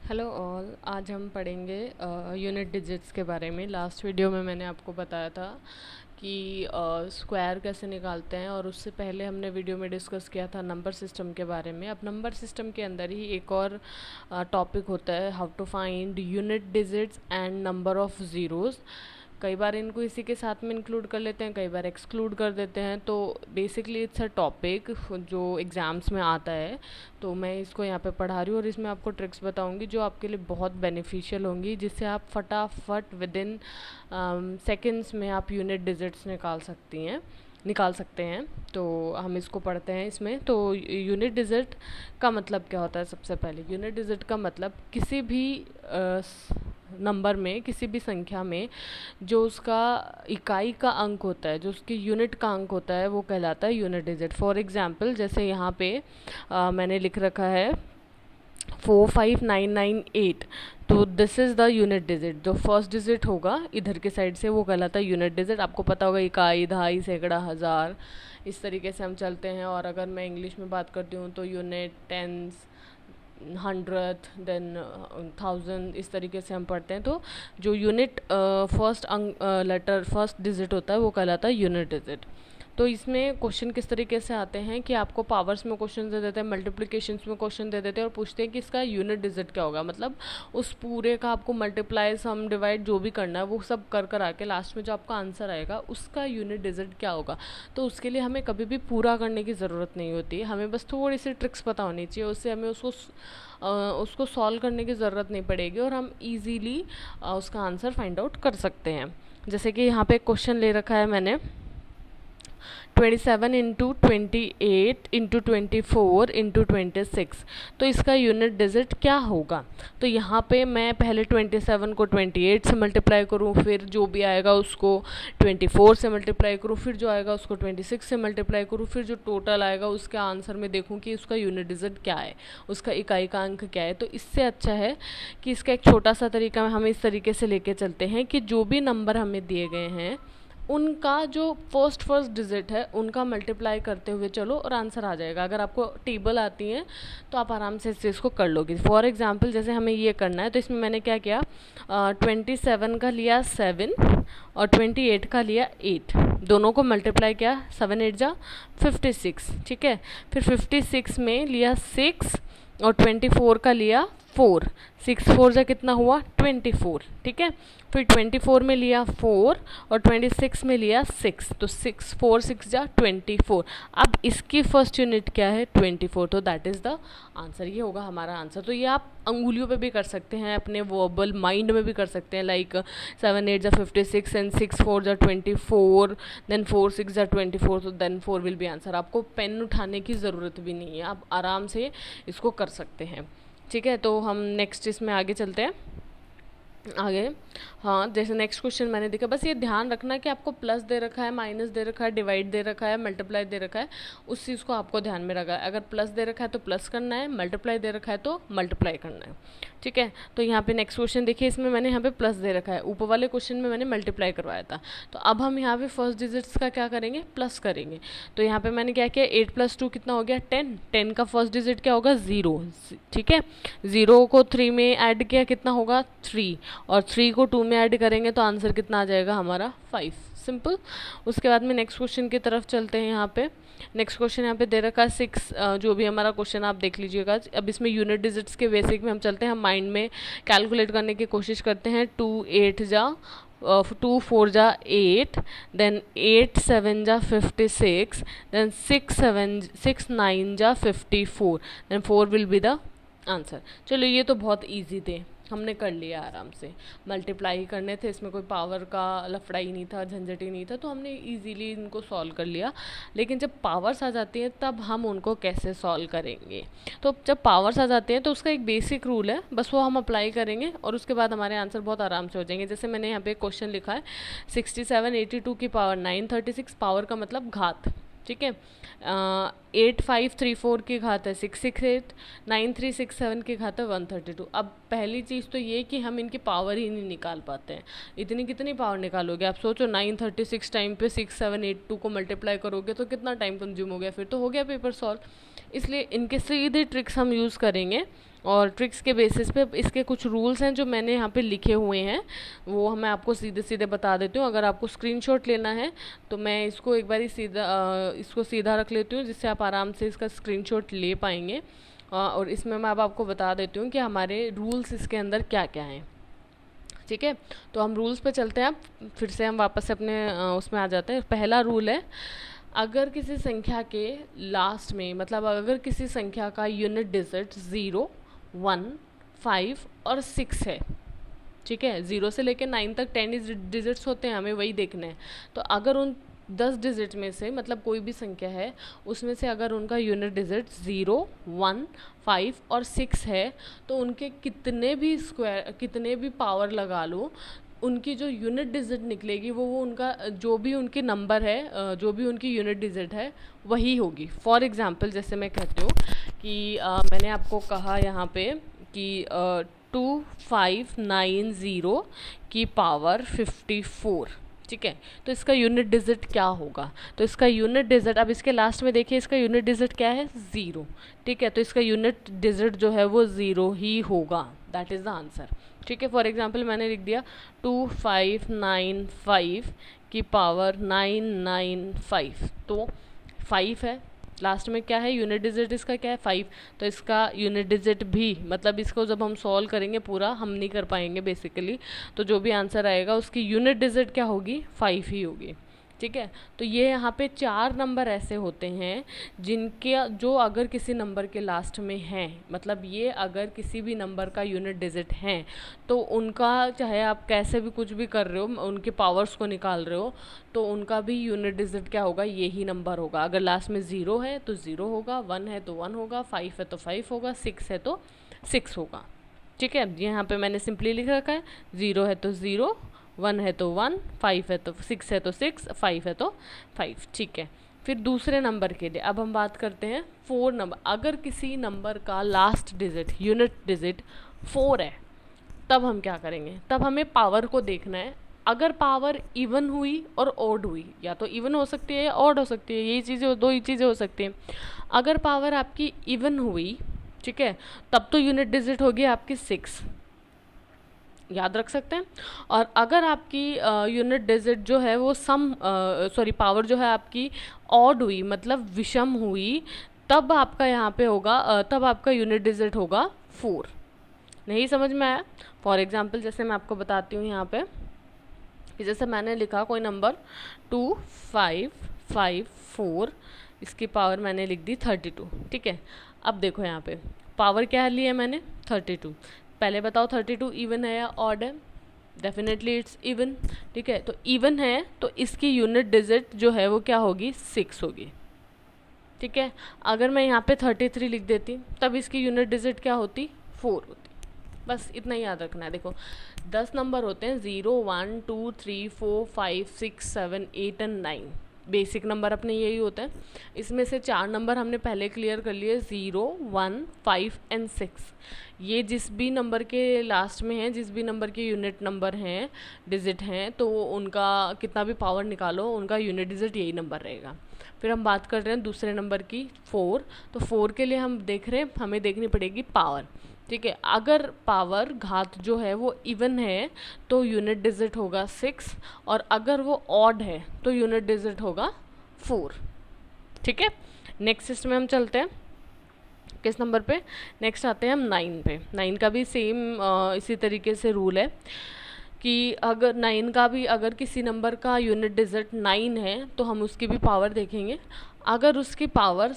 Hello all. आज हम पढ़ेंगे यूनिट डिजिट्स के बारे में। लास्ट वीडियो में मैंने आपको बताया था कि स्क्वायर कैसे निकालते हैं, और उससे पहले हमने वीडियो में डिस्कस किया था नंबर सिस्टम के बारे में। अब नंबर सिस्टम के अंदर ही एक और टॉपिक होता है, how to find unit digits and number of zeros. कई बार इनको इसी के साथ में इंक्लूड कर लेते हैं, कई बार एक्सक्लूड कर देते हैं। तो बेसिकली इट्स अ टॉपिक जो एग्ज़ाम्स में आता है, तो मैं इसको यहाँ पे पढ़ा रही हूँ और इसमें आपको ट्रिक्स बताऊँगी जो आपके लिए बहुत बेनिफिशियल होंगी, जिससे आप फटाफट विद इन सेकेंड्स में आप यूनिट डिजिट्स निकाल सकते हैं। तो हम इसको पढ़ते हैं। इसमें तो यूनिट डिजिट का मतलब क्या होता है? सबसे पहले यूनिट डिजिट का मतलब किसी भी नंबर में, किसी भी संख्या में जो उसका इकाई का अंक होता है, जो उसकी यूनिट का अंक होता है, वो कहलाता है यूनिट डिजिट। फॉर एग्जांपल जैसे यहाँ पे मैंने लिख रखा है 45998, तो this is the unit digit. जो फर्स्ट डिजिट होगा इधर के साइड से वो कहलाता है यूनिट डिजिट। आपको पता होगा इकाई, दहाई, सैकड़ा, हज़ार, इस तरीके से हम चलते हैं। और अगर मैं इंग्लिश में बात करती हूँ तो unit, tens, hundred, then thousand, इस तरीके से हम पढ़ते हैं। तो जो unit first letter, first digit होता है वो कहलाता है यूनिट डिजिट। तो इसमें क्वेश्चन किस तरीके से आते हैं कि आपको पावर्स में क्वेश्चन दे देते हैं, मल्टीप्लिकेशंस में क्वेश्चन दे देते हैं और पूछते हैं कि इसका यूनिट डिजिट क्या होगा। मतलब उस पूरे का आपको मल्टीप्लाई, सम, डिवाइड जो भी करना है वो सब कर आके लास्ट में जो आपका आंसर आएगा उसका यूनिट डिजिट क्या होगा। तो उसके लिए हमें कभी भी पूरा करने की ज़रूरत नहीं होती, हमें बस थोड़ी सी ट्रिक्स पता होनी चाहिए। उससे हमें उसको सॉल्व करने की ज़रूरत नहीं पड़ेगी और हम ईज़िली उसका आंसर फाइंड आउट कर सकते हैं। जैसे कि यहाँ पे क्वेश्चन ले रखा है मैंने 27 इंटू 28 इंटू 24 इंटू 26, तो इसका यूनिट डिजिट क्या होगा? तो यहाँ पे मैं पहले 27 को 28 से मल्टीप्लाई करूँ, फिर जो भी आएगा उसको 24 से मल्टीप्लाई करूँ, फिर जो आएगा उसको 26 से मल्टीप्लाई करूँ, फिर जो टोटल आएगा उसके आंसर में देखूँ कि उसका यूनिट डिजिट क्या है, उसका इकाई का अंक क्या है। तो इससे अच्छा है कि इसका एक छोटा सा तरीका हम इस तरीके से लेके चलते हैं कि जो भी नंबर हमें दिए गए हैं उनका जो फर्स्ट डिजिट है उनका मल्टीप्लाई करते हुए चलो और आंसर आ जाएगा। अगर आपको टेबल आती है तो आप आराम से इस चीज़ को कर लोगे। फॉर एग्जांपल जैसे हमें ये करना है, तो इसमें मैंने क्या किया, 27 का लिया 7 और 28 का लिया 8, दोनों को मल्टीप्लाई किया, 7 8 जा 56, ठीक है। फिर 56 में लिया 6 और 24 का लिया 4, 6 4 जा कितना हुआ 24, ठीक है। फिर 24 में लिया 4 और 26 में लिया 6, तो 6 4 6 जा 24। अब इसकी फर्स्ट यूनिट क्या है 24, तो दैट इज़ द आंसर, ये होगा हमारा आंसर। तो ये आप अंगुलियों पे भी कर सकते हैं, अपने वर्बल माइंड में भी कर सकते हैं, लाइक 7 8 जा 56 एंड 6 4 जा 24, देन 4 6 जा 24, तो देन 4 विल बी आंसर। आपको पेन उठाने की ज़रूरत भी नहीं है, आप आराम से इसको कर सकते हैं, ठीक है। तो हम नेक्स्ट इसमें आगे चलते हैं। आगे हाँ, जैसे नेक्स्ट क्वेश्चन मैंने देखा, बस ये ध्यान रखना कि आपको प्लस दे रखा है, माइनस दे रखा है, डिवाइड दे रखा है, मल्टीप्लाई दे रखा है, उस चीज़ को आपको ध्यान में रखा है। अगर प्लस दे रखा है तो प्लस करना है, मल्टीप्लाई दे रखा है तो मल्टीप्लाई करना है, ठीक है। तो यहाँ पे नेक्स्ट क्वेश्चन देखिए, इसमें मैंने यहाँ पे प्लस दे रखा है, ऊपर वाले क्वेश्चन में मैंने मल्टीप्लाई करवाया था। तो अब हम यहाँ पे फर्स्ट डिजिट्स का क्या करेंगे, प्लस करेंगे। तो यहाँ पे मैंने क्या किया, 8 + 2 कितना हो गया 10, 10 का फर्स्ट डिजिट क्या होगा 0, ठीक है। 0 को 3 में ऐड किया कितना होगा 3, और 3 को 2 में ऐड करेंगे तो आंसर कितना आ जाएगा हमारा 5, सिंपल। उसके बाद में नेक्स्ट क्वेश्चन की तरफ चलते हैं। यहाँ पे नेक्स्ट क्वेश्चन यहाँ पे दे रखा है 6, जो भी हमारा क्वेश्चन आप देख लीजिएगा। अब इसमें यूनिट डिजिट्स के बेसिक में हम चलते हैं, हम माइंड में कैलकुलेट करने की कोशिश करते हैं। 2 8 जा 2 4 जा 8, देन 8 7 जा 56, देन 6 9 जा 54, then 4 will be the answer. चलो ये तो बहुत इजी थे, हमने कर लिया आराम से। मल्टीप्लाई ही करने थे, इसमें कोई पावर का लफड़ा ही नहीं था, झंझट ही नहीं था, तो हमने इजीली इनको सॉल्व कर लिया। लेकिन जब पावर्स आ जाती हैं तब हम उनको कैसे सॉल्व करेंगे? तो जब पावर्स आ जाते हैं तो उसका एक बेसिक रूल है, बस वो हम अप्लाई करेंगे और उसके बाद हमारे आंसर बहुत आराम से हो जाएंगे। जैसे मैंने यहाँ पे क्वेश्चन लिखा है 67 82 की पावर 936, पावर का मतलब घात, ठीक है। 8534 की घात है 668, 9367 की घात है 132। अब पहली चीज़ तो ये कि हम इनकी पावर ही नहीं निकाल पाते हैं। इतनी कितनी पावर निकालोगे आप? सोचो 936 टाइम पे 6782 को मल्टीप्लाई करोगे तो कितना टाइम कंज्यूम हो गया, फिर तो हो गया पेपर सॉल्व। इसलिए इनके सीधे ट्रिक्स हम यूज़ करेंगे और ट्रिक्स के बेसिस पे इसके कुछ रूल्स हैं जो मैंने यहाँ पे लिखे हुए हैं, वो मैं आपको सीधे सीधे बता देती हूँ। अगर आपको स्क्रीनशॉट लेना है तो मैं इसको एक बार इसको सीधा रख लेती हूँ, जिससे आप आराम से इसका स्क्रीनशॉट ले पाएंगे। और इसमें मैं अब आपको बता देती हूँ कि हमारे रूल्स इसके अंदर क्या क्या हैं। ठीक है, तो हम रूल्स पे चलते हैं। अब फिर से हम वापस से अपने उसमें आ जाते हैं। पहला रूल है, अगर किसी संख्या के लास्ट में, मतलब अगर किसी संख्या का यूनिट डिजिट 0, 1, 5 और 6 है, ठीक है, 0 से लेकर 9 तक 10 डिजिट्स होते हैं, हमें वही देखना है। तो अगर उन 10 डिजिट में से, मतलब कोई भी संख्या है उसमें से अगर उनका यूनिट डिजिट 0, 1, 5 और 6 है, तो उनके कितने भी पावर लगा लो, उनकी जो यूनिट डिजिट निकलेगी वो उनका जो भी उनके नंबर है, जो भी उनकी यूनिट डिजिट है वही होगी। फॉर एग्जांपल जैसे मैं कहती हूँ कि मैंने आपको कहा यहाँ पे कि 2590 की पावर 54, ठीक है, तो इसका यूनिट डिजिट क्या होगा? तो इसका यूनिट डिजिट, अब इसके लास्ट में देखिए, इसका यूनिट डिजिट क्या है? 0, ठीक है, तो इसका यूनिट डिजिट जो है वो 0 ही होगा। That is the answer. ठीक है, फॉर एग्जांपल मैंने लिख दिया 2595 की पावर 995, तो 5 है, लास्ट में क्या है? यूनिट डिजिट इसका क्या है? 5, तो इसका यूनिट डिजिट भी, मतलब इसको जब हम सॉल्व करेंगे पूरा, हम नहीं कर पाएंगे बेसिकली, तो जो भी आंसर आएगा उसकी यूनिट डिजिट क्या होगी? 5 ही होगी। ठीक है, तो ये यहाँ पे 4 नंबर ऐसे होते हैं जिनके, जो अगर किसी नंबर के लास्ट में हैं, मतलब ये अगर किसी भी नंबर का यूनिट डिजिट हैं, तो उनका, चाहे आप कैसे भी कुछ भी कर रहे हो, उनके पावर्स को निकाल रहे हो, तो उनका भी यूनिट डिजिट क्या होगा? यही नंबर होगा। अगर लास्ट में 0 है तो 0 होगा, 1 है तो 1 होगा, 5 है तो 5 होगा, 6 है तो 6 होगा। ठीक है, यहाँ पे मैंने सिंपली लिख रखा है, 0 है तो 0, 1 है तो 1, 5 है तो 6 है तो 6, 5 है तो 5। ठीक है, फिर दूसरे नंबर के लिए अब हम बात करते हैं 4 नंबर। अगर किसी नंबर का लास्ट डिजिट, यूनिट डिजिट 4 है, तब हम क्या करेंगे? तब हमें पावर को देखना है। अगर पावर इवन हुई और ऑड हुई, या तो इवन हो सकती है या ऑड हो सकती है, यही चीज़ें, दो ही चीज़ें हो सकती हैं। अगर पावर आपकी इवन हुई, ठीक है, तब तो यूनिट डिजिट होगी आपकी 6, याद रख सकते हैं। और अगर आपकी यूनिट डिजिट जो है वो पावर जो है आपकी ऑड हुई, मतलब विषम हुई, तब आपका यहाँ पे होगा, तब आपका यूनिट डिजिट होगा 4। नहीं समझ में आया? फॉर एग्जांपल जैसे मैं आपको बताती हूँ यहाँ पे, कि जैसे मैंने लिखा कोई नंबर 2554, इसकी पावर मैंने लिख दी 32। ठीक है, अब देखो यहाँ पे पावर क्या ली है मैंने? 32। पहले बताओ 32 इवन है या ऑड है? Definitely it's even. ठीक है, तो इवन है तो इसकी यूनिट डिजिट जो है वो क्या होगी? 6 होगी। ठीक है, अगर मैं यहाँ पे 33 लिख देती, तब इसकी यूनिट डिजिट क्या होती? 4 होती। बस इतना ही याद रखना है। देखो 10 नंबर होते हैं, 0, 1, 2, 3, 4, 5, 6, 7, 8 एंड 9। बेसिक नंबर अपने यही होते हैं। इसमें से 4 नंबर हमने पहले क्लियर कर लिए, 0, 1, 5 एंड 6। ये जिस भी नंबर के लास्ट में हैं, जिस भी नंबर के यूनिट नंबर हैं, डिजिट हैं, तो उनका कितना भी पावर निकालो, उनका यूनिट डिजिट यही नंबर रहेगा। फिर हम बात कर रहे हैं दूसरे नंबर की, 4। तो 4 के लिए हम देख रहे हैं, हमें देखनी पड़ेगी पावर। ठीक है, अगर पावर घात जो है वो इवन है तो यूनिट डिजिट होगा 6, और अगर वो ऑड है तो यूनिट डिजिट होगा 4। ठीक है, नेक्स्ट इसमें हम चलते हैं किस नंबर पे? नेक्स्ट आते हैं हम 9 पे। 9 का भी सेम इसी तरीके से रूल है कि अगर 9 का भी, अगर किसी नंबर का यूनिट डिजिट 9 है तो हम उसकी भी पावर देखेंगे। अगर उसकी पावर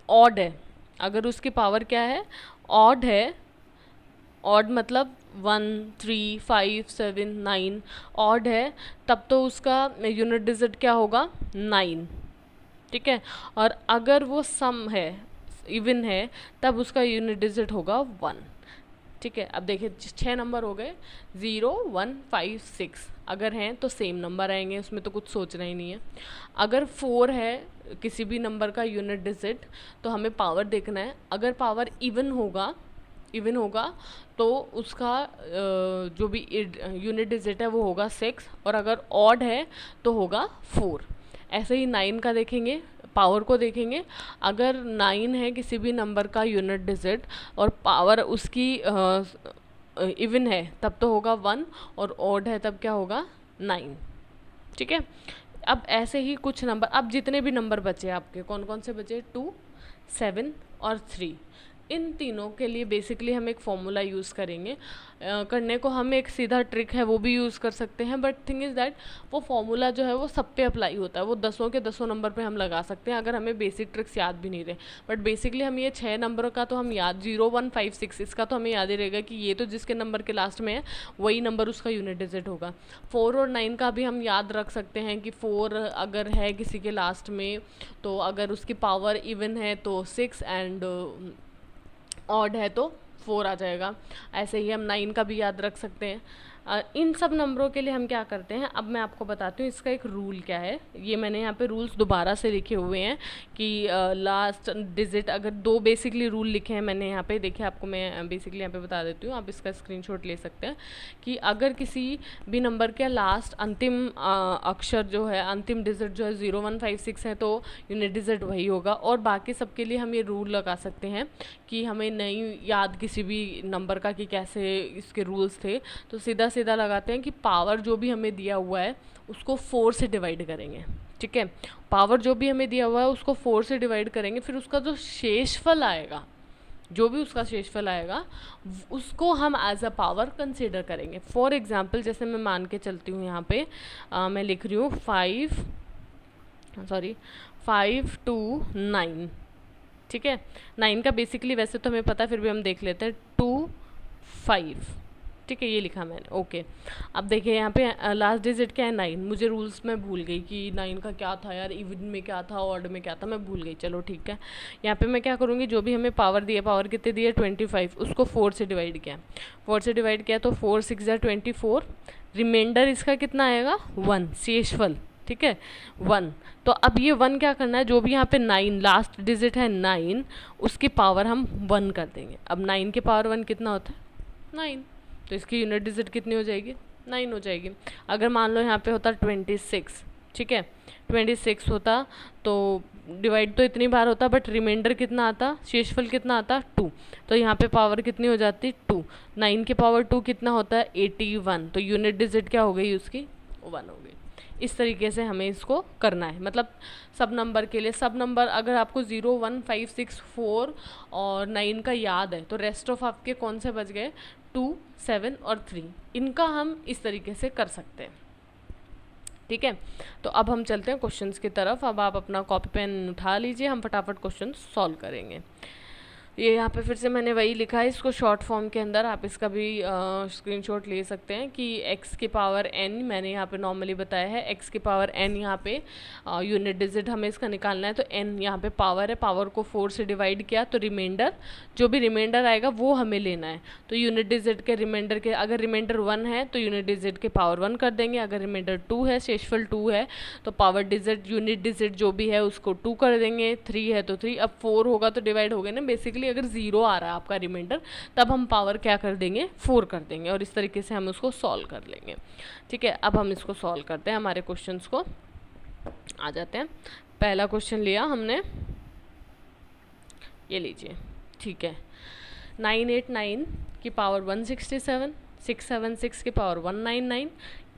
ऑड है, अगर उसकी पावर क्या है? ऑड है, ऑड मतलब 1, 3, 5, 7, 9 ऑड है, तब तो उसका यूनिट डिजिट क्या होगा? 9। ठीक है, और अगर वो सम है, इवन है, तब उसका यूनिट डिजिट होगा 1। ठीक है, अब देखिए 6 नंबर हो गए, 0, 1, 5, 6 अगर हैं तो सेम नंबर आएंगे, उसमें तो कुछ सोचना ही नहीं है। अगर 4 है किसी भी नंबर का यूनिट डिजिट, तो हमें पावर देखना है। अगर पावर इवन होगा तो उसका जो भी यूनिट डिजिट है वो होगा 6, और अगर ऑड है तो होगा 4। ऐसे ही 9 का देखेंगे, पावर को देखेंगे, अगर 9 है किसी भी नंबर का यूनिट डिजिट और पावर उसकी इवन है तब तो होगा 1, और ऑड है तब क्या होगा 9। ठीक है, अब ऐसे ही कुछ नंबर, अब जितने भी नंबर बचे आपके, कौन कौन से बचे, 2, 7 और 3, इन तीनों के लिए बेसिकली हम एक फॉर्मूला यूज़ करेंगे। करने को हम एक सीधा ट्रिक है वो भी यूज़ कर सकते हैं, बट थिंग इज़ दैट वो फॉर्मूला जो है वो सब पे अप्लाई होता है, वो 10 के 10 नंबर पे हम लगा सकते हैं अगर हमें बेसिक ट्रिक्स याद भी नहीं रहे। बट बेसिकली हम ये 6 नंबरों का तो हम याद, 0, 1, 5, 6 इसका तो हमें याद ही रहेगा कि ये तो जिसके नंबर के लास्ट में है वही नंबर उसका यूनिट डिजिट होगा। 4 और 9 का भी हम याद रख सकते हैं कि 4 अगर है किसी के लास्ट में तो अगर उसकी पावर इवन है तो 6 एंड ऑड है तो 4 आ जाएगा। ऐसे ही हम 9 का भी याद रख सकते हैं। इन सब नंबरों के लिए हम क्या करते हैं, अब मैं आपको बताती हूँ इसका एक रूल क्या है। ये मैंने यहाँ पे रूल्स दोबारा से लिखे हुए हैं कि लास्ट डिजिट, अगर 2 बेसिकली रूल लिखे हैं मैंने यहाँ पे, देखिए आपको मैं बेसिकली यहाँ पे बता देती हूँ, आप इसका स्क्रीनशॉट ले सकते हैं कि अगर किसी भी नंबर के लास्ट अंतिम अक्षर जो है, अंतिम डिजिट जो है 0, 1, 5, 6 है तो यूनिट डिजिट वही होगा। और बाकी सबके लिए हम ये रूल लगा सकते हैं कि हमें नहीं याद किसी भी नंबर का कि कैसे इसके रूल्स थे, तो सीधा सीधा लगाते हैं कि पावर जो भी हमें दिया हुआ है उसको 4 से डिवाइड करेंगे। ठीक है, पावर जो भी हमें दिया हुआ है उसको 4 से डिवाइड करेंगे, फिर उसका जो शेषफल आएगा, जो भी उसका शेषफल आएगा उसको हम एज अ पावर कंसीडर करेंगे। फॉर एग्जाम्पल जैसे मैं मान के चलती हूँ यहाँ पे मैं लिख रही हूँ 5 to 9। ठीक है, 9 का बेसिकली वैसे तो हमें पता है, फिर भी हम देख लेते हैं 2, 5। ठीक है, ये लिखा मैंने। ओके, अब देखिए यहाँ पे लास्ट डिजिट क्या है 9, मुझे रूल्स में भूल गई कि 9 का क्या था यार, इवन में क्या था, ऑड में क्या था, मैं भूल गई। चलो ठीक है, यहाँ पे मैं क्या करूँगी, जो भी हमें पावर दी है, पावर कितने दी है 25, उसको 4 से डिवाइड किया, 4 से डिवाइड किया तो 4 6 24, रिमाइंडर इसका कितना आएगा 1, शेषफल। ठीक है 1, तो अब ये 1 क्या करना है, जो भी यहाँ पे 9 लास्ट डिजिट है 9, उसकी पावर हम 1 कर देंगे। अब 9 के पावर 1 कितना होता है 9, तो इसकी यूनिट डिजिट कितनी हो जाएगी 9 हो जाएगी। अगर मान लो यहाँ पे होता 26, ठीक है 26 होता तो डिवाइड तो इतनी बार होता, बट रिमाइंडर कितना आता, शेषफल कितना आता 2, तो यहाँ पे पावर कितनी हो जाती 2, 9 के पावर 2 कितना होता है 81, तो यूनिट डिजिट क्या हो गई उसकी 1 हो गई। इस तरीके से हमें इसको करना है, मतलब सब नंबर के लिए, सब नंबर अगर आपको 0, 1, 5, 6, 4 और 9 का याद है तो रेस्ट ऑफ आपके कौन से बच गए 2, 7 और 3, इनका हम इस तरीके से कर सकते हैं। ठीक है, तो अब हम चलते हैं क्वेश्चंस की तरफ। अब आप अपना कॉपी पेन उठा लीजिए, हम फटाफट क्वेश्चन सॉल्व करेंगे। ये यहाँ पे फिर से मैंने वही लिखा है इसको शॉर्ट फॉर्म के अंदर, आप इसका भी स्क्रीनशॉट ले सकते हैं कि x की पावर n, मैंने यहाँ पे नॉर्मली बताया है x की पावर n, यहाँ पे यूनिट डिजिट हमें इसका निकालना है, तो n यहाँ पे पावर है, पावर को 4 से डिवाइड किया तो रिमाइंडर, जो भी रिमाइंडर आएगा वो हमें लेना है। तो यूनिट डिजिट के रिमाइंडर के, अगर रिमाइंडर 1 है तो यूनिट डिजिट के पावर 1 कर देंगे, अगर रिमाइंडर 2 है, शेषफल 2 है तो पावर डिजिट यूनिट डिजिट जो भी है उसको 2 कर देंगे, 3 है तो 3, अब 4 होगा तो डिवाइड हो गए ना। बेसिकली अगर 0 आ रहा है आपका रिमाइंडर तब हम पावर क्या कर देंगे 4 कर देंगे, और इस तरीके से हम उसको सॉल्व कर लेंगे। ठीक है, अब हम इसको सॉल्व करते हैं, हमारे क्वेश्चंस को आ जाते हैं। पहला क्वेश्चन लिया हमने, ये लीजिए। ठीक है, 989 की पावर 167, 676 की पावर 199,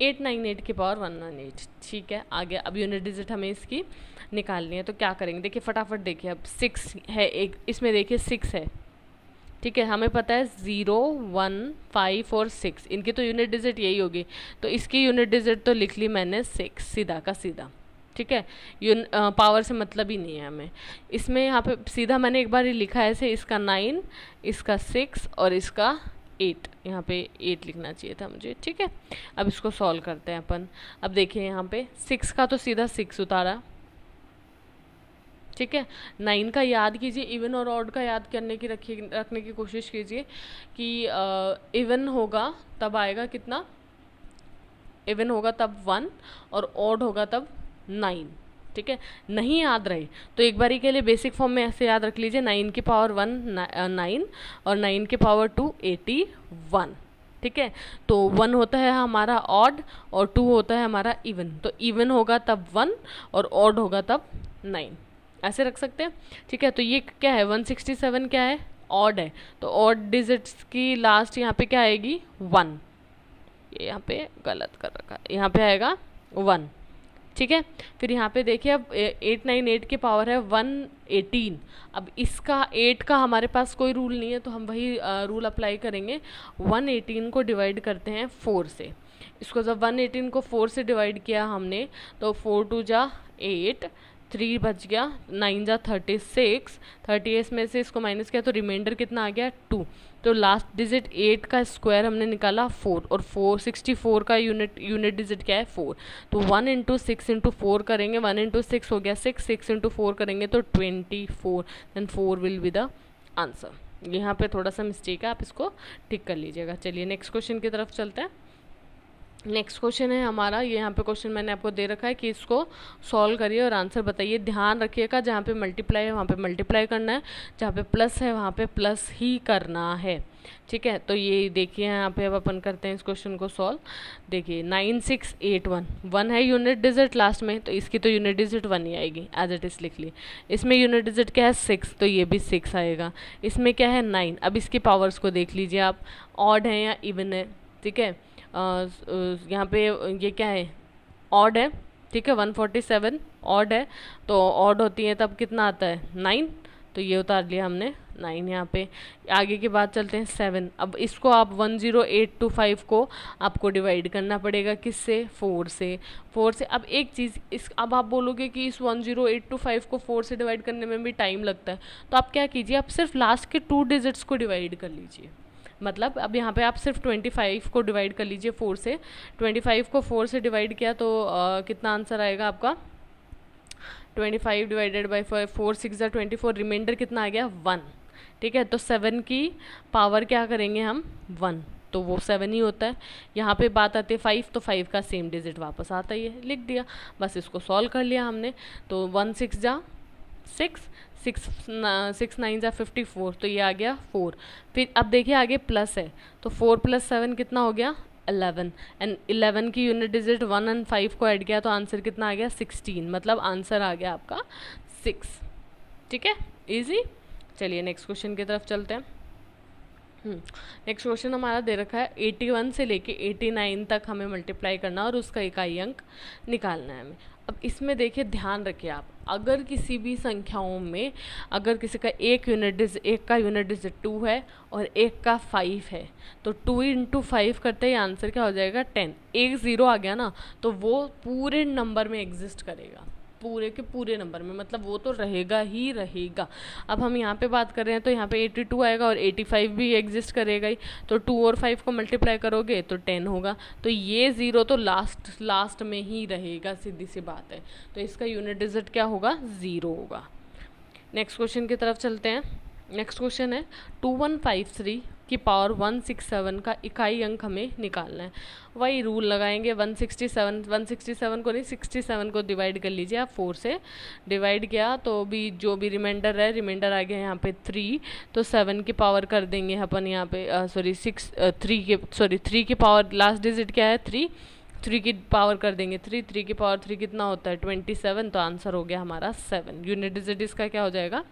898 की पावर 198। ठीक है, आगे अब यूनिट डिजिट हमें इसकी निकालनी है, तो क्या करेंगे, देखिए फटाफट देखिए। अब 6 है एक, इसमें देखिए 6 है। ठीक है, हमें पता है 0, 1, 5 और 6, इनकी तो यूनिट डिजिट यही होगी, तो इसकी यूनिट डिजिट तो लिख ली मैंने 6 सीधा का सीधा। ठीक है, पावर से मतलब ही नहीं है हमें इसमें, यहाँ पे सीधा मैंने एक बार ही लिखा है ऐसे, इसका 9, इसका 6 और इसका 8, यहाँ पे 8 लिखना चाहिए था मुझे। ठीक है, अब इसको सॉल्व करते हैं अपन। अब देखिए यहाँ पे 6 का तो सीधा 6 उतारा। ठीक है, 9 का याद कीजिए, इवन और ऑड का याद करने की रखने की कोशिश कीजिए कि इवन होगा तब आएगा कितना, इवन होगा तब 1 और ऑड होगा तब 9। ठीक है, नहीं याद रहे तो एक बारी के लिए बेसिक फॉर्म में ऐसे याद रख लीजिए, 9 की पावर 1 9 और 9 की पावर 2 81। ठीक है, तो 1 होता है हमारा ऑड और 2 होता है हमारा इवन, तो इवन होगा तब 1 और ऑड होगा तब 9। ऐसे रख सकते हैं, ठीक है। तो ये क्या है, 167 क्या है, ऑड है, तो ऑड डिजिट्स की लास्ट यहाँ पे क्या आएगी, 1। ये यहाँ पे गलत कर रखा है, यहाँ पे आएगा 1, ठीक है। फिर यहाँ पे देखिए अब 898 की पावर है 118। अब इसका 8 का हमारे पास कोई रूल नहीं है, तो हम वही रूल अप्लाई करेंगे। 118 को डिवाइड करते हैं 4 से। इसको जब 118 को 4 से डिवाइड किया हमने, तो 4 2 जा 8, 3 बच गया, 9 जा 36, 38 में से इसको माइनस किया तो रिमाइंडर कितना आ गया, 2। तो लास्ट डिजिट 8 का स्क्वायर हमने निकाला 4, और 464 का यूनिट डिजिट क्या है, 4। तो 1 इंटू 6 इंटू 4 करेंगे, 1 इंटू 6 हो गया 6, 6 इंटू 4 करेंगे तो 24, then 4 will be the answer. यहाँ पे थोड़ा सा मिस्टेक है, आप इसको ठीक कर लीजिएगा। चलिए नेक्स्ट क्वेश्चन की तरफ चलते हैं। नेक्स्ट क्वेश्चन है हमारा, ये यहाँ पे क्वेश्चन मैंने आपको दे रखा है कि इसको सॉल्व करिए और आंसर बताइए। ध्यान रखिएगा, जहाँ पे मल्टीप्लाई है वहाँ पे मल्टीप्लाई करना है, जहाँ पे प्लस है वहाँ पे प्लस ही करना है, ठीक है। तो ये देखिए यहाँ पे अब अपन करते हैं इस क्वेश्चन को सॉल्व। देखिए 9681, 1 है यूनिट डिजिट लास्ट में, तो इसकी तो यूनिट डिजिट 1 ही आएगी, एज इट इज़ लिख ली। इसमें यूनिट डिजिट क्या है, 6, तो ये भी 6 आएगा। इसमें क्या है, 9। अब इसकी पावर्स को देख लीजिए आप, ऑड है या इवन है, ठीक है। यहाँ पे ये क्या है, ऑड है, ठीक है। 147 ऑड है, तो ऑड होती है तब कितना आता है, 9, तो ये उतार लिया हमने 9 यहाँ पे। आगे की बात चलते हैं 7। अब इसको आप 10825 को आपको डिवाइड करना पड़ेगा किससे, 4 से। 4 से अब एक चीज़, इस अब आप बोलोगे कि इस 10825 को 4 से डिवाइड करने में भी टाइम लगता है, तो आप क्या कीजिए, आप सिर्फ लास्ट के 2 डिजिट्स को डिवाइड कर लीजिए। मतलब अब यहाँ पे आप सिर्फ 25 को डिवाइड कर लीजिए 4 से। 25 को 4 से डिवाइड किया तो कितना आंसर आएगा आपका, 25 डिवाइडेड बाई 4, 6 जा 24, रिमाइंडर कितना आ गया, 1, ठीक है। तो 7 की पावर क्या करेंगे हम, 1, तो वो 7 ही होता है। यहाँ पे बात आती है 5, तो 5 का सेम डिजिट वापस आता ही है, लिख दिया, बस इसको सॉल्व कर लिया हमने। तो 1 6 जा 6, 6 9 जा 54, तो ये आ गया 4। फिर अब देखिए आगे प्लस है, तो 4 + 7 कितना हो गया, 11, एंड 11 की यूनिट डिजिट 1 और 5 को ऐड किया तो आंसर कितना आ गया, 16, मतलब आंसर आ गया आपका 6, ठीक है, इजी। चलिए नेक्स्ट क्वेश्चन की तरफ चलते हैं। नेक्स्ट क्वेश्चन हमारा दे रखा है 81 से लेके 89 तक हमें मल्टीप्लाई करना और उसका इकाई अंक निकालना है हमें। अब इसमें देखिए ध्यान रखिए आप, अगर किसी भी संख्याओं में अगर किसी का एक का यूनिट डिजिट 2 है और एक का 5 है, तो 2 × 5 करते ही आंसर क्या हो जाएगा, 10। एक 0 आ गया ना, तो वो पूरे नंबर में एग्जिस्ट करेगा, पूरे के पूरे नंबर में, मतलब वो तो रहेगा ही रहेगा। अब हम यहाँ पे बात कर रहे हैं तो यहाँ पे 82 आएगा और 85 भी एग्जिस्ट करेगा ही, तो 2 और 5 को मल्टीप्लाई करोगे तो 10 होगा, तो ये 0 तो लास्ट में ही रहेगा, सीधी सी बात है। तो इसका यूनिट डिजिट क्या होगा, 0 होगा। नेक्स्ट क्वेश्चन की तरफ चलते हैं। नेक्स्ट क्वेश्चन है 2153 की पावर 167 का इकाई अंक हमें निकालना है। वही रूल लगाएंगे, 167 को नहीं 67 को डिवाइड कर लीजिए आप, 4 से डिवाइड किया तो भी जो भी रिमाइंडर है, रिमाइंडर आ गया यहाँ पे 3, तो 7 की पावर कर देंगे अपन यहाँ पे, सॉरी 3 की पावर लास्ट डिजिट क्या है, 3 की पावर कर देंगे 3 की पावर 3 कितना होता है, 27, तो आंसर हो गया हमारा 7। यूनिट डिजिट इसका क्या हो जाएगा,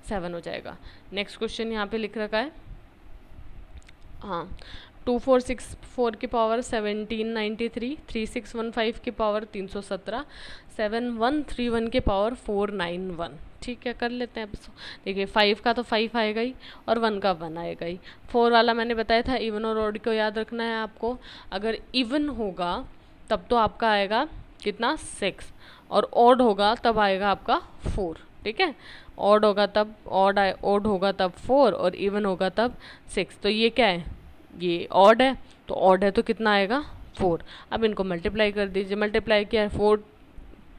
7 हो जाएगा। नेक्स्ट क्वेश्चन यहाँ पे लिख रखा है, हाँ 2464 की पावर 1793, 3615 की पावर 317, 7131 की पावर 491। ठीक है, कर लेते हैं। अब देखिए 5 का तो 5 आएगा ही और 1 का 1 आएगा ही। 4 वाला मैंने बताया था इवन और ऑड को याद रखना है आपको। अगर इवन होगा तब तो आपका आएगा कितना, 6, और ऑड होगा तब आएगा आपका 4। ठीक है, ऑड होगा तब ऑड होगा तब 4 और इवन होगा तब 6। तो ये क्या है, ये ऑड है, तो ऑड है तो कितना आएगा, 4। अब इनको मल्टीप्लाई कर दीजिए, मल्टीप्लाई किया 4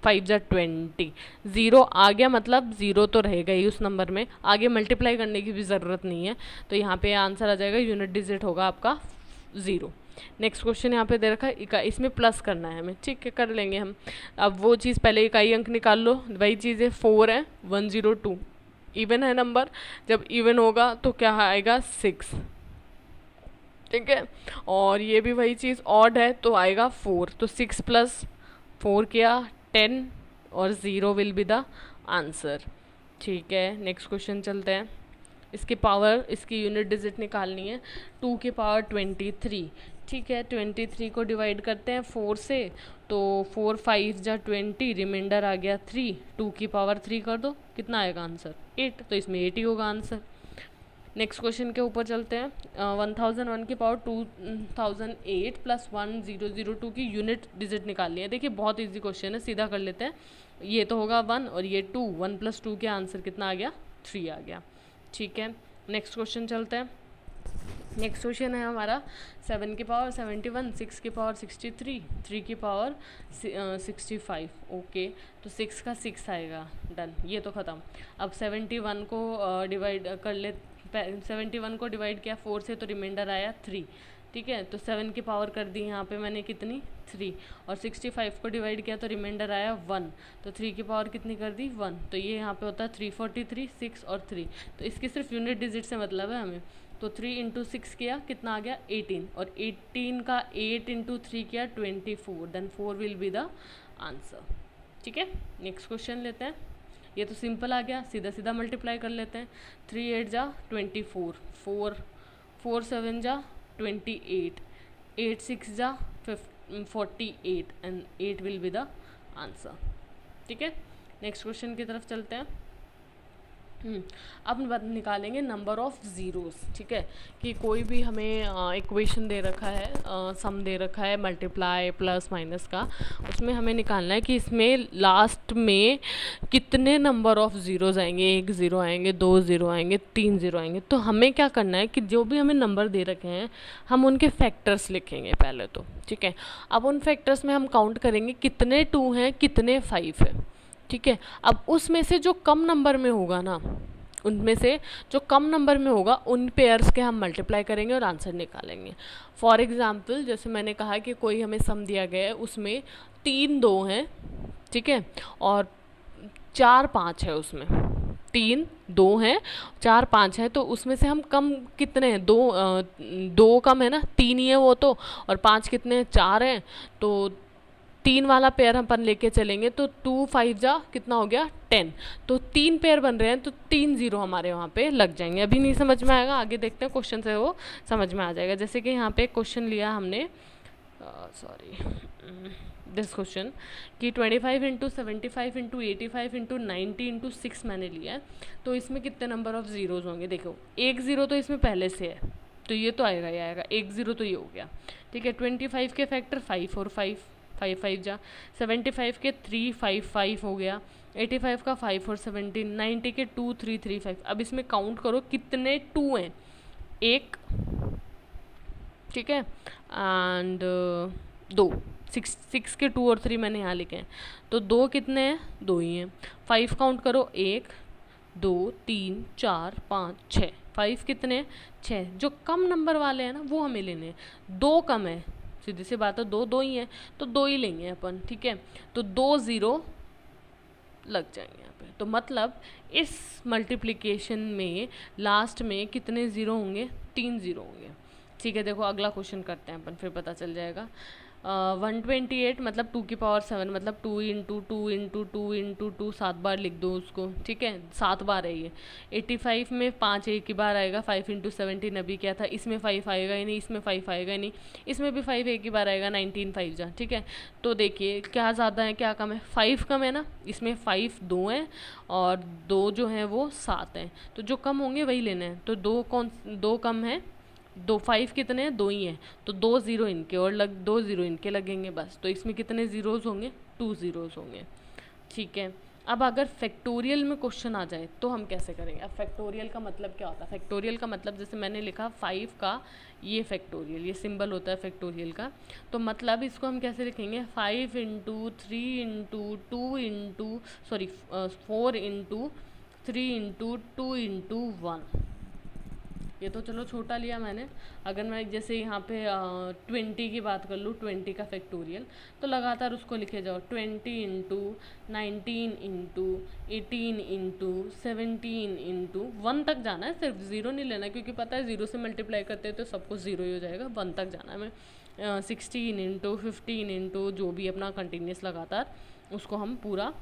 5 जा 20, 0 आ गया, मतलब 0 तो रहेगा ही उस नंबर में, आगे मल्टीप्लाई करने की भी ज़रूरत नहीं है। तो यहाँ पे आंसर आ जाएगा, यूनिट डिजिट होगा आपका 0। नेक्स्ट क्वेश्चन यहाँ पे दे रखा है इसमें प्लस करना है हमें। ठीक है, कर लेंगे हम। अब वो चीज़ पहले इकाई अंक निकाल लो, वही चीज़ है 4 है 102, इवन है नंबर, जब इवन होगा तो क्या आएगा 6। ठीक है, और ये भी वही चीज़, ऑड है तो आएगा 4, तो 6 + 4 किया 10 और 0 विल बी द आंसर। ठीक है, नेक्स्ट क्वेश्चन चलते हैं। इसकी पावर, इसकी यूनिट डिजिट निकालनी है, 2 की पावर 23। ठीक है, 23 को डिवाइड करते हैं 4 से, तो 4 5 जा 20, रिमाइंडर आ गया 3, 2 की पावर 3 कर दो, कितना आएगा आंसर 8, तो इसमें 8 ही होगा आंसर। नेक्स्ट क्वेश्चन के ऊपर चलते हैं। 1001 की पावर 2008 प्लस 1002 की यूनिट डिजिट निकालनी है। देखिए बहुत इजी क्वेश्चन है, सीधा कर लेते हैं। ये तो होगा 1 और ये 2, 1 + 2 के आंसर कितना आ गया, 3 आ गया। ठीक है, नेक्स्ट क्वेश्चन चलते हैं। नेक्स्ट क्वेश्चन है हमारा 7 की पावर 71, 6 की पावर 63, 3 की पावर 65। ओके, तो 6 का 6 आएगा, डन, ये तो ख़त्म। अब 71 को डिवाइड कर ले, 71 को डिवाइड किया 4 से, तो रिमाइंडर आया 3। ठीक है, तो 7 की पावर कर दी यहाँ पे मैंने कितनी, 3, और 65 को डिवाइड किया तो रिमाइंडर आया 1, तो 3 की पावर कितनी कर दी, 1, तो ये यहाँ पे होता है 343, 6 और 3, तो इसकी सिर्फ यूनिट डिजिट से मतलब है हमें। तो 3 × 6 किया, कितना आ गया 18, और 18 का 8 × 3 किया 24, then 4 will be the answer. ठीक है, नेक्स्ट क्वेश्चन लेते हैं। ये तो सिंपल आ गया, सीधा सीधा मल्टीप्लाई कर लेते हैं। 3 8 जा 24, 4 7 जा 28, 8 6 जा 48, and 8 will be the answer. ठीक है, नेक्स्ट क्वेश्चन की तरफ चलते हैं। अब निकालेंगे नंबर ऑफ ज़ीरोज़। ठीक है, कि कोई भी हमें इक्वेशन दे रखा है, सम दे रखा है मल्टीप्लाई प्लस माइनस का, उसमें हमें निकालना है कि इसमें लास्ट में कितने नंबर ऑफ ज़ीरोज़ आएंगे, 1 ज़ीरो आएंगे, 2 ज़ीरो आएंगे, 3 ज़ीरो आएंगे। तो हमें क्या करना है कि जो भी हमें नंबर दे रखे हैं हम उनके फैक्टर्स लिखेंगे पहले तो। ठीक है, अब उन फैक्टर्स में हम काउंट करेंगे कितने 2 हैं, कितने 5 हैं। ठीक है, अब उसमें से जो कम नंबर में होगा ना, उनमें से जो कम नंबर में होगा उन पेयर्स के हम मल्टीप्लाई करेंगे और आंसर निकालेंगे। फॉर एग्जांपल, जैसे मैंने कहा कि कोई हमें सम दिया गया है, उसमें 3 2 हैं, ठीक है, और 4 5 है, उसमें 3 2 हैं, 4 5 है, तो उसमें से हम कम कितने हैं, 2 कम है ना, 3 ही है वो तो, और 5 कितने हैं, 4 हैं, तो 3 वाला पेयर अपन लेके चलेंगे, तो 2 5 जा कितना हो गया 10, तो 3 पेयर बन रहे हैं, तो 3 ज़ीरो हमारे वहाँ पे लग जाएंगे। अभी नहीं समझ में आएगा, आगे देखते हैं क्वेश्चन से वो समझ में आ जाएगा। जैसे कि यहाँ पे क्वेश्चन लिया हमने, दिस क्वेश्चन कि 25 × 75 × 85 × 90 × 6 मैंने लिया है, तो इसमें कितने नंबर ऑफ ज़ीरोज़ होंगे। देखो 1 ज़ीरो तो इसमें पहले से है, तो ये तो आएगा, ये आएगा, 1 ज़ीरो तो ये हो गया। ठीक है, 25 के फैक्टर 5 और 5 5 5 जा, 75 के 3 5 5 हो गया, 85 का 5 और 17, 90 के 2 3 3 5। अब इसमें काउंट करो कितने 2 हैं, 1, ठीक है, एंड 2, 6 के 2 और 3 मैंने यहाँ लिखे हैं, तो 2 कितने हैं, 2 ही हैं। 5 काउंट करो, 1 2 3 4 5 6, 5 कितने हैं, 6। जो कम नंबर वाले हैं ना वो हमें लेने हैं, 2 कम है, सीधी सी बात है, 2 ही है, तो 2 ही लेंगे अपन। ठीक है, तो 2 ज़ीरो लग जाएंगे यहाँ पे। तो मतलब इस मल्टीप्लिकेशन में लास्ट में कितने ज़ीरो होंगे, 3 ज़ीरो होंगे। ठीक है, देखो अगला क्वेश्चन करते हैं अपन, फिर पता चल जाएगा। 128 मतलब 2 की पावर 7, मतलब 2 × 2 × 2 × 2 7 बार लिख दो उसको। ठीक है, 7 बार है ये। 85 में 5 एक ही बार आएगा, 5 × 17 अभी क्या था, इसमें 5 आएगा ही नहीं, इसमें 5 आएगा ही नहीं, इसमें भी 5 एक ही बार आएगा, 19 5 जा। ठीक है, तो देखिए क्या ज़्यादा है क्या कम है, 5 कम है ना, इसमें 5 2 हैं और 2 जो हैं वो 7 हैं, तो जो कम होंगे वही लेने हैं। तो 2 कम है, 2 5 कितने हैं, 2 ही हैं, तो 2 ज़ीरो इनके और 2 ज़ीरो इनके लगेंगे बस। तो इसमें कितने ज़ीरोज़ होंगे, 2 ज़ीरोज़ होंगे। ठीक है, अब अगर फैक्टोरियल में क्वेश्चन आ जाए तो हम कैसे करेंगे। अब फैक्टोरियल का मतलब क्या होता है, फैक्टोरियल का मतलब जैसे मैंने लिखा 5 का ये फैक्टोरियल, ये सिंबल होता है फैक्टोरियल का, तो मतलब इसको हम कैसे लिखेंगे, 5 × 3 × 2 × 4 × 3 × 2 × 1। ये तो चलो छोटा लिया मैंने। अगर मैं जैसे यहाँ पे 20 की बात कर लूँ, 20 का फैक्टोरियल, तो लगातार उसको लिखे जाओ, 20 × 19 × 18 × 17 × 1 तक जाना है, सिर्फ ज़ीरो नहीं लेना, क्योंकि पता है ज़ीरो से मल्टीप्लाई करते हैं तो सब कुछ ज़ीरो ही हो जाएगा, 1 तक जाना है। मैं 16 × 15 × जो भी अपना कंटिन्यूस लगातार उसको हम पूरा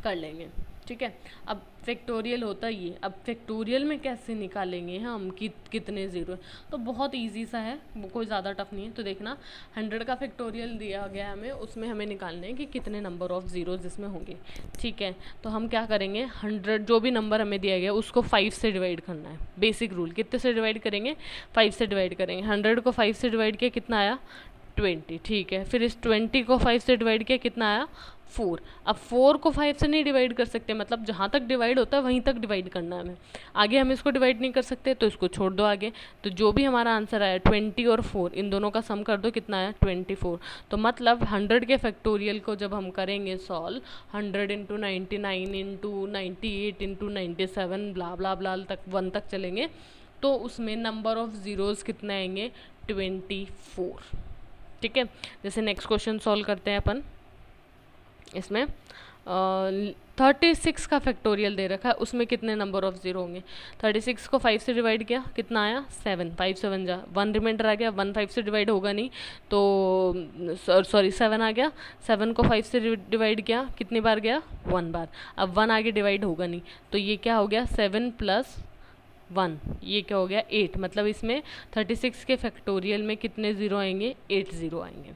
कर लेंगे। ठीक है। अब फैक्टोरियल होता ये, अब फैक्टोरियल में कैसे निकालेंगे हम कितने ज़ीरो है, तो बहुत इजी सा है, वो कोई ज़्यादा टफ नहीं है। तो देखना 100 का फैक्टोरियल दिया गया है हमें, उसमें हमें निकालने हैं कि कितने नंबर ऑफ ज़ीरोज़ इसमें होंगे। ठीक है, तो हम क्या करेंगे, 100 जो भी नंबर हमें दिया गया उसको 5 से डिवाइड करना है। बेसिक रूल, कितने से डिवाइड करेंगे, 5 से डिवाइड करेंगे। 100 को 5 से डिवाइड किया कितना आया, 20। ठीक है, फिर इस 20 को 5 से डिवाइड किया कितना आया, 4। अब 4 को 5 से नहीं डिवाइड कर सकते, मतलब जहाँ तक डिवाइड होता है वहीं तक डिवाइड करना है हमें, आगे हम इसको डिवाइड नहीं कर सकते, तो इसको छोड़ दो आगे। तो जो भी हमारा आंसर आया 20 और 4, इन दोनों का सम कर दो, कितना आया 24। तो मतलब 100 के फैक्टोरियल को जब हम करेंगे सॉल्व, 100 इंटू 99 इंटू 98 इंटू 97 ब्ला ब्ला ब्ला तक 1 तक चलेंगे, तो उसमें नंबर ऑफ ज़ीरोज़ कितने आएंगे, 24। ठीक है, जैसे नेक्स्ट क्वेश्चन सॉल्व करते हैं अपन। इसमें 36 का फैक्टोरियल दे रखा है, उसमें कितने नंबर ऑफ ज़ीरो होंगे। 36 को 5 से डिवाइड किया कितना आया, 7। 5 7 जा 1 रिमाइंडर आ गया, 1 5 से डिवाइड होगा नहीं, तो सॉरी 7 आ गया। 7 को 5 से डिवाइड किया कितनी बार गया, 1 बार। अब 1 आगे डिवाइड होगा नहीं, तो ये क्या हो गया, 7 प्लस 1, ये क्या हो गया 8। मतलब इसमें 36 के फैक्टोरियल में कितने ज़ीरो आएंगे, 8 ज़ीरो आएंगे।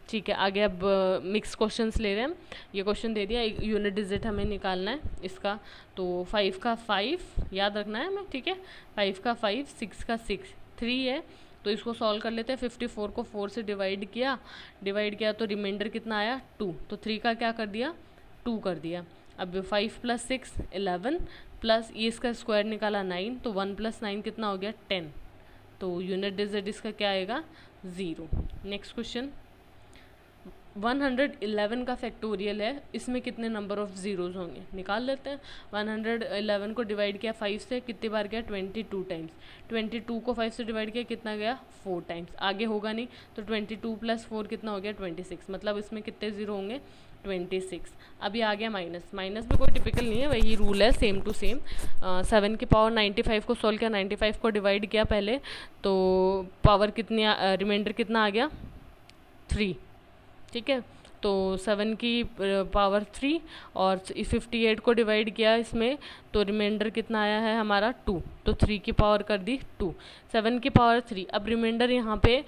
ठीक है, आगे अब मिक्स क्वेश्चंस ले रहे हैं हम। ये क्वेश्चन दे दिया, एक यूनिट डिजिट हमें निकालना है इसका, तो 5 का 5 याद रखना है हमें। ठीक है, 5 का 5, 6 का 6, 3 है, तो इसको सॉल्व कर लेते हैं। 54 को 4 से डिवाइड किया तो रिमाइंडर कितना आया, 2। तो 3 का क्या कर दिया, 2 कर दिया। अब 5 प्लस 6 11, प्लस ये इसका स्क्वायर निकाला 9, तो 1 प्लस 9 कितना हो गया, 10। तो यूनिट डिजिट इसका क्या आएगा, 0। नेक्स्ट क्वेश्चन, 111 का फैक्टोरियल है, इसमें कितने नंबर ऑफ ज़ीरोज़ होंगे, निकाल लेते हैं। 111 को डिवाइड किया 5 से, कितनी बार गया, 22 टाइम्स। 22 को 5 से डिवाइड किया कितना गया, 4 टाइम्स। आगे होगा नहीं, तो 22 प्लस 4 कितना हो गया, 26। मतलब इसमें कितने ज़ीरो होंगे, 26। अभी आ गया माइनस, माइनस भी कोई टिपिकल नहीं है, वही रूल है सेम टू सेम। 7 की पावर 95 को सॉल्व किया, 95 को डिवाइड किया पहले, तो पावर कितनी, रिमाइंडर कितना आ गया, 3। ठीक है, तो 7 की पावर 3 और 58 को डिवाइड किया इसमें, तो रिमाइंडर कितना आया है हमारा, 2। तो 3 की पावर कर दी 2, 7 की पावर 3। अब रिमाइंडर यहाँ पे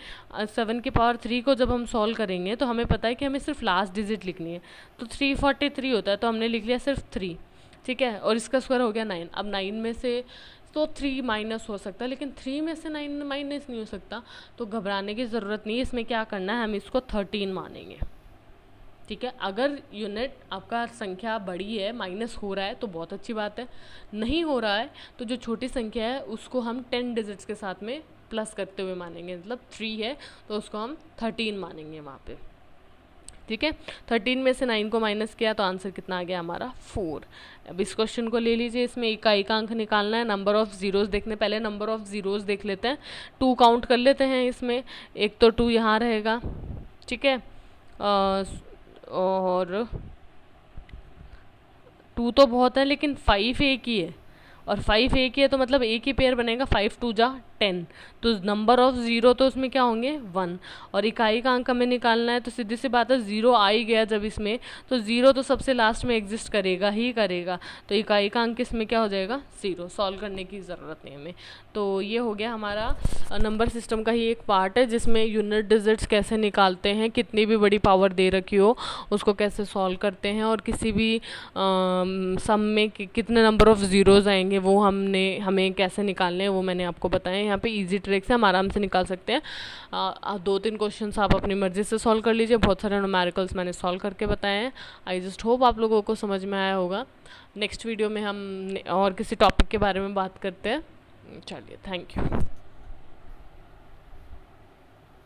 7 की पावर 3 को जब हम सॉल्व करेंगे तो हमें पता है कि हमें सिर्फ लास्ट डिजिट लिखनी है, तो 343 होता है, तो हमने लिख लिया सिर्फ 3। ठीक है, और इसका स्क्वायर हो गया 9। अब 9 में से तो 3 माइनस हो सकता है, लेकिन 3 में से 9 माइनस नहीं हो सकता, तो घबराने की ज़रूरत नहीं है। इसमें क्या करना है, हम इसको 13 मानेंगे। ठीक है, अगर यूनिट आपका संख्या बड़ी है, माइनस हो रहा है, तो बहुत अच्छी बात है। नहीं हो रहा है तो जो छोटी संख्या है उसको हम 10 डिजिट्स के साथ में प्लस करते हुए मानेंगे, मतलब 3 है तो उसको हम 13 मानेंगे वहाँ पे। ठीक है, 13 में से 9 को माइनस किया तो आंसर कितना आ गया हमारा, 4। अब इस क्वेश्चन को ले लीजिए, इसमें इकाई का अंक निकालना है, नंबर ऑफ ज़ीरोज़ देखने, पहले नंबर ऑफ ज़ीरोज़ देख लेते हैं। 2 काउंट कर लेते हैं इसमें, एक तो 2 यहाँ रहेगा। ठीक है, और 2 तो बहुत है, लेकिन 5 एक ही है, और 5 एक ही है, तो मतलब एक ही पेयर बनेगा, 5 2 जा 10। तो नंबर ऑफ ज़ीरो तो उसमें क्या होंगे, 1। और इकाई का अंक हमें निकालना है, तो सीधी सी बात है, ज़ीरो आ ही गया जब इसमें, तो ज़ीरो तो सबसे लास्ट में एग्जिस्ट करेगा ही करेगा, तो इकाई का अंक इसमें क्या हो जाएगा, 0। सॉल्व करने की ज़रूरत नहीं हमें। तो ये हो गया हमारा नंबर सिस्टम का ही एक पार्ट है, जिसमें यूनिट डिजिट्स कैसे निकालते हैं, कितनी भी बड़ी पावर दे रखी हो उसको कैसे सॉल्व करते हैं, और किसी भी सम में कितने नंबर ऑफ ज़ीरोज़ आएंगे वो हमें कैसे निकालने हैं, वो मैंने आपको बताया। यहाँ पे इजी ट्रिक्स है, हम आराम से निकाल सकते हैं। 2-3 क्वेश्चंस आप अपनी मर्ज़ी से सॉल्व कर लीजिए, बहुत सारे न्यूमेरिकल्स मैंने सॉल्व करके बताए हैं। आई जस्ट होप आप लोगों को समझ में आया होगा। नेक्स्ट वीडियो में हम और किसी टॉपिक के बारे में बात करते हैं। चलिए, थैंक यू।